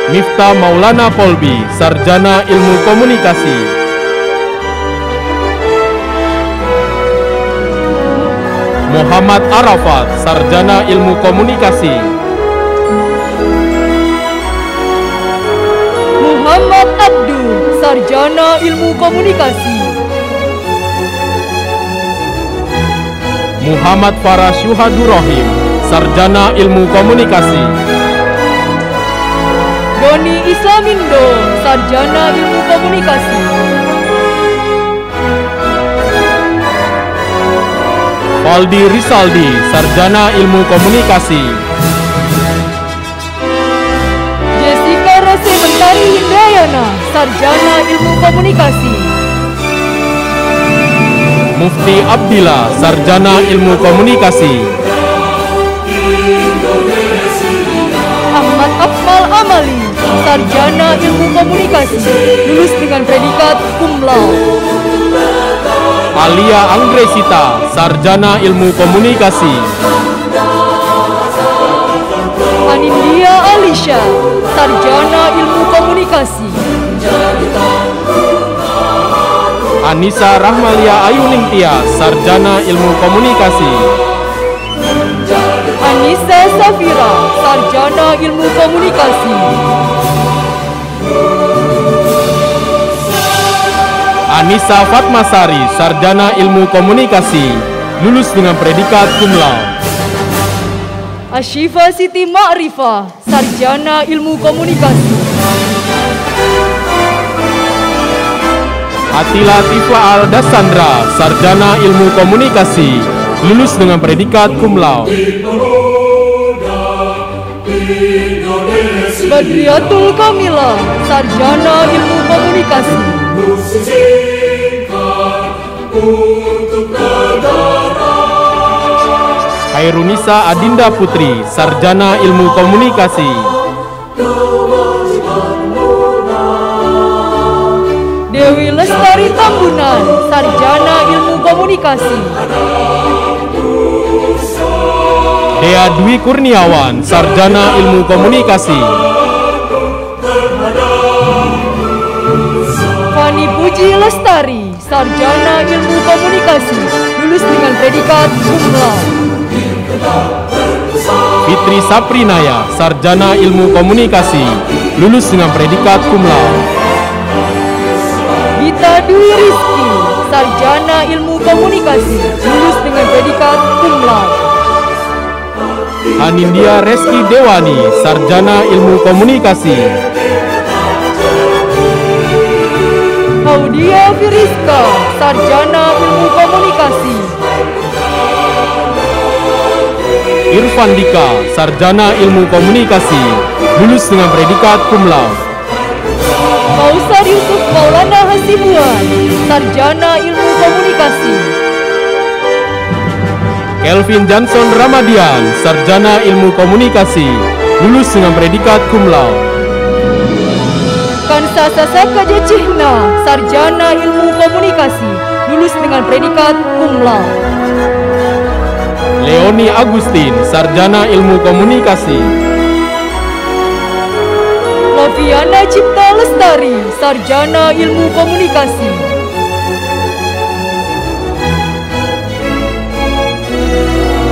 Miftah Maulana Polbi, Sarjana Ilmu Komunikasi. Muhammad Arafat, Sarjana Ilmu Komunikasi. Muhammad Abdul, Sarjana Ilmu Komunikasi. Muhammad Farah Syuhadur Rahim, Sarjana Ilmu Komunikasi. Doni Islamindo, Sarjana Ilmu Komunikasi. Faldi Risaldi, Sarjana Ilmu Komunikasi. Jessica Rose Mentari Hindayana, Sarjana Ilmu Komunikasi. Mufti Abdillah, Sarjana Ilmu Komunikasi. sarjana ilmu komunikasi, lulus dengan predikat cum laude. Alia Anggresita, sarjana ilmu komunikasi. Anindya Alisha, sarjana ilmu komunikasi. Anissa Rahmalia Ayuningtia, sarjana ilmu komunikasi. Anissa Safira, sarjana ilmu komunikasi. Anissa Fatmasari, sarjana ilmu komunikasi, lulus dengan predikat cum laude. Ashifa Siti Ma'rifah, sarjana ilmu komunikasi. Atila Tifa Aldasandra, sarjana ilmu komunikasi, lulus dengan predikat cum laude. Badriatul Kamila, sarjana ilmu komunikasi. Khairunisa Adinda Putri, sarjana ilmu komunikasi. Dewi Lestari Tambunan, sarjana ilmu komunikasi. Dea Dwi Kurniawan, sarjana ilmu komunikasi. Fani Puji Lestari, sarjana ilmu komunikasi, lulus dengan predikat cum laude. Fitri Saprinaya, sarjana ilmu komunikasi, lulus dengan predikat cum laude. Gita Dwi Rizky, sarjana ilmu komunikasi, lulus dengan predikat cum laude. Anindya Reski Dewani, sarjana ilmu komunikasi. Audia Firiska, sarjana ilmu komunikasi. Irfan Dika, sarjana ilmu komunikasi, lulus dengan predikat cum laude. Kausar Yusuf Maulana Hasibuan, sarjana ilmu komunikasi. Kelvin Johnson Ramadian, sarjana ilmu komunikasi, lulus dengan predikat cum laude. Kansa Sasaka Jacihna, sarjana ilmu komunikasi, lulus dengan predikat cum laude. Leoni Agustin, sarjana ilmu komunikasi. Loviana Cipta Lestari, sarjana ilmu komunikasi.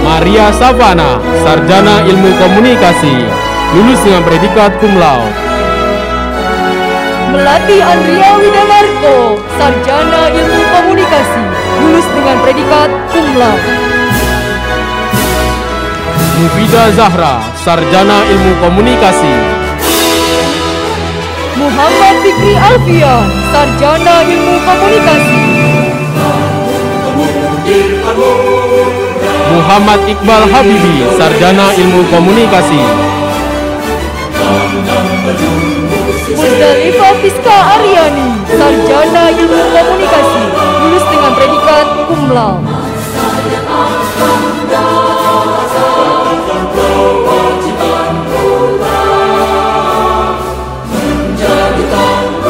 Maria Savana, sarjana ilmu komunikasi, lulus dengan predikat cum laude. Melati Andrea Widamarko, sarjana ilmu komunikasi, lulus dengan predikat cum laude. Mufida Zahra, sarjana ilmu komunikasi. Muhammad Fikri Alfian, sarjana ilmu komunikasi. Muhammad Iqbal Habibi, sarjana ilmu komunikasi. Muzdalifah Fiska Aryani, sarjana ilmu komunikasi, lulus dengan predikat cum laude.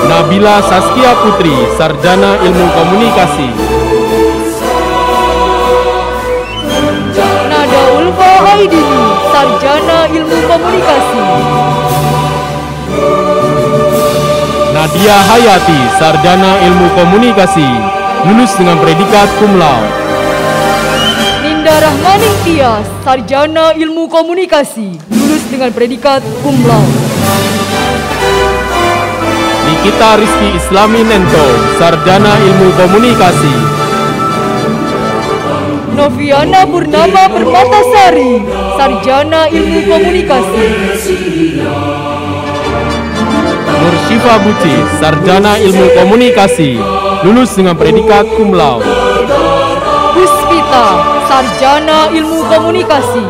Nabila Saskia Putri, sarjana ilmu komunikasi. Nada Ulfa Aidini, sarjana ilmu komunikasi. Nadia Hayati, sarjana ilmu komunikasi, lulus dengan predikat cum laude. Ninda Rahmaning Tias, sarjana ilmu komunikasi, lulus dengan predikat cum laude. Nikita Rizky Islami Nento, sarjana ilmu komunikasi. Noviana Purnama Permatasari, sarjana ilmu komunikasi. Nur Syifa Buci, sarjana ilmu komunikasi, lulus dengan predikat cum laude. Puspita, sarjana ilmu komunikasi.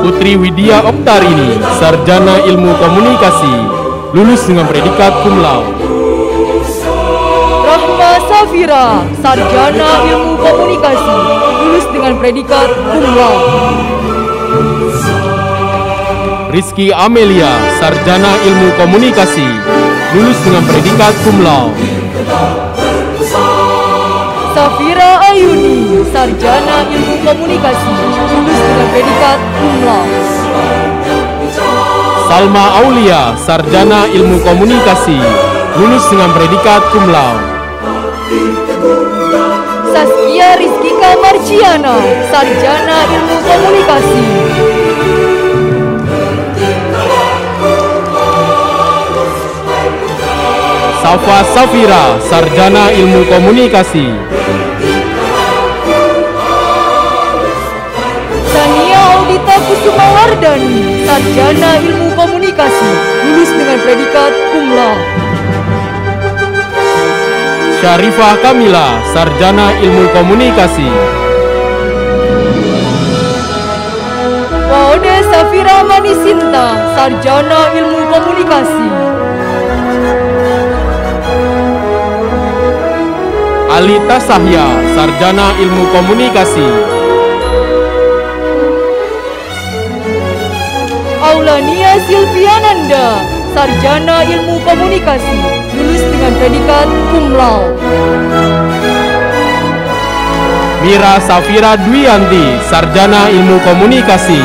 Putri Widya Oktarini, sarjana ilmu komunikasi, lulus dengan predikat cum laude. Rahma Safira, sarjana ilmu komunikasi, lulus dengan predikat cum laude. Rizky Amelia, sarjana ilmu komunikasi, lulus dengan predikat cum laude. Safira Ayuni, sarjana ilmu komunikasi, lulus dengan predikat cum laude. Salma Aulia, sarjana ilmu komunikasi, lulus dengan predikat cum laude. Saskia Rizkika Marciana, sarjana ilmu komunikasi. Safa Safira, sarjana ilmu komunikasi. Sania Audita Kusuma Wardani, sarjana ilmu komunikasi, lulus dengan predikat cum laude. Syarifah Kamila, sarjana ilmu komunikasi. Waode Safira Manisinta, sarjana ilmu komunikasi. Alita Sahya, sarjana ilmu komunikasi. Aulania Silviananda, sarjana ilmu komunikasi, lulus dengan predikat cum laude. Mira Safira Dwianti, sarjana ilmu komunikasi,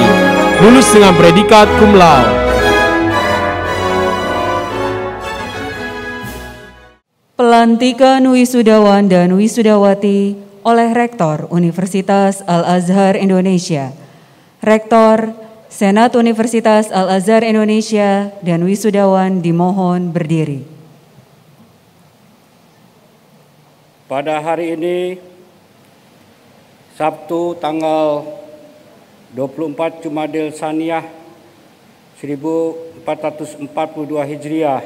lulus dengan predikat cum laude. Pelantikan wisudawan dan wisudawati oleh Rektor Universitas Al-Azhar Indonesia, Rektor Senat Universitas Al-Azhar Indonesia dan wisudawan dimohon berdiri. Pada hari ini, Sabtu tanggal 24 Jumadil Tsaniyah 1442 Hijriah,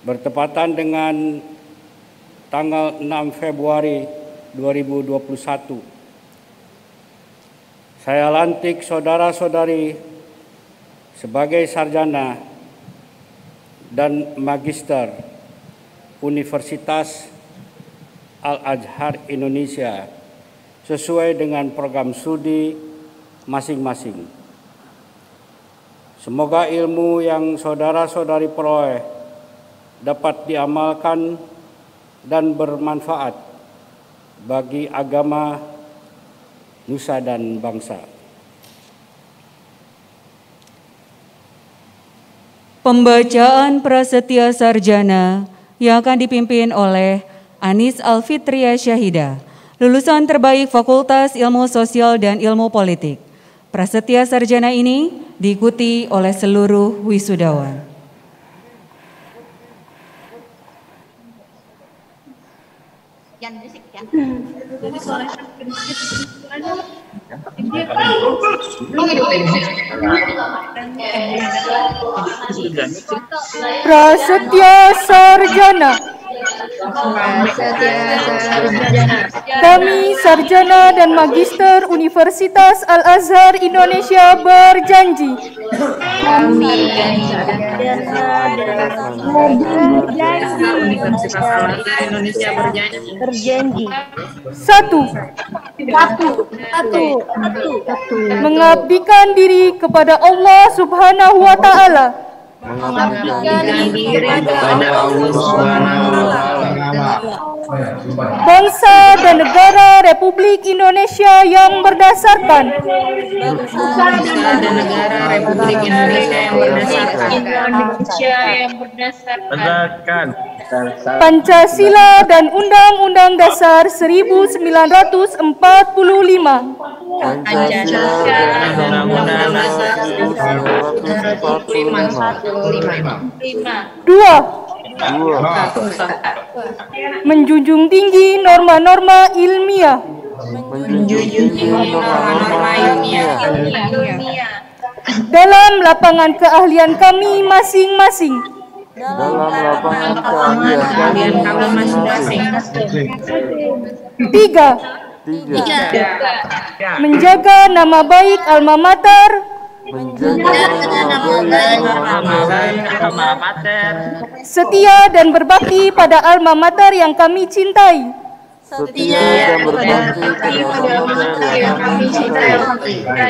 bertepatan dengan tanggal 6 Februari 2021. Saya lantik saudara-saudari sebagai sarjana dan magister Universitas Al-Azhar Indonesia sesuai dengan program studi masing-masing. Semoga ilmu yang saudara-saudari peroleh dapat diamalkan dan bermanfaat bagi agama, nusa dan bangsa. Pembacaan prasetya sarjana yang akan dipimpin oleh Anis Alfitria Syahida, lulusan terbaik Fakultas Ilmu Sosial dan Ilmu Politik. Prasetya sarjana ini diikuti oleh seluruh wisudawan. Jangan berisik ya. Prasetya sarjana. Kami sarjana dan magister Universitas Al-Azhar Indonesia berjanji. Satu. Mengabdikan diri kepada Allah Subhanahu wa Ta'ala. Bangsa dan negara Republik Indonesia yang berdasarkan Pancasila dan Undang-Undang Dasar 1945. Dua. Menjunjung tinggi norma-norma ilmiah. Dalam lapangan keahlian kami masing-masing. Tiga. Menjaga nama baik alma mater, menjaga nama baik alma mater, setia dan berbakti pada alma mater yang kami cintai, setia dan berbakti pada alma mater yang kami cintai,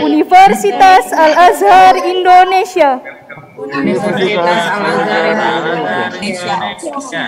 Universitas Al-Azhar Indonesia, Universitas Al-Azhar Indonesia.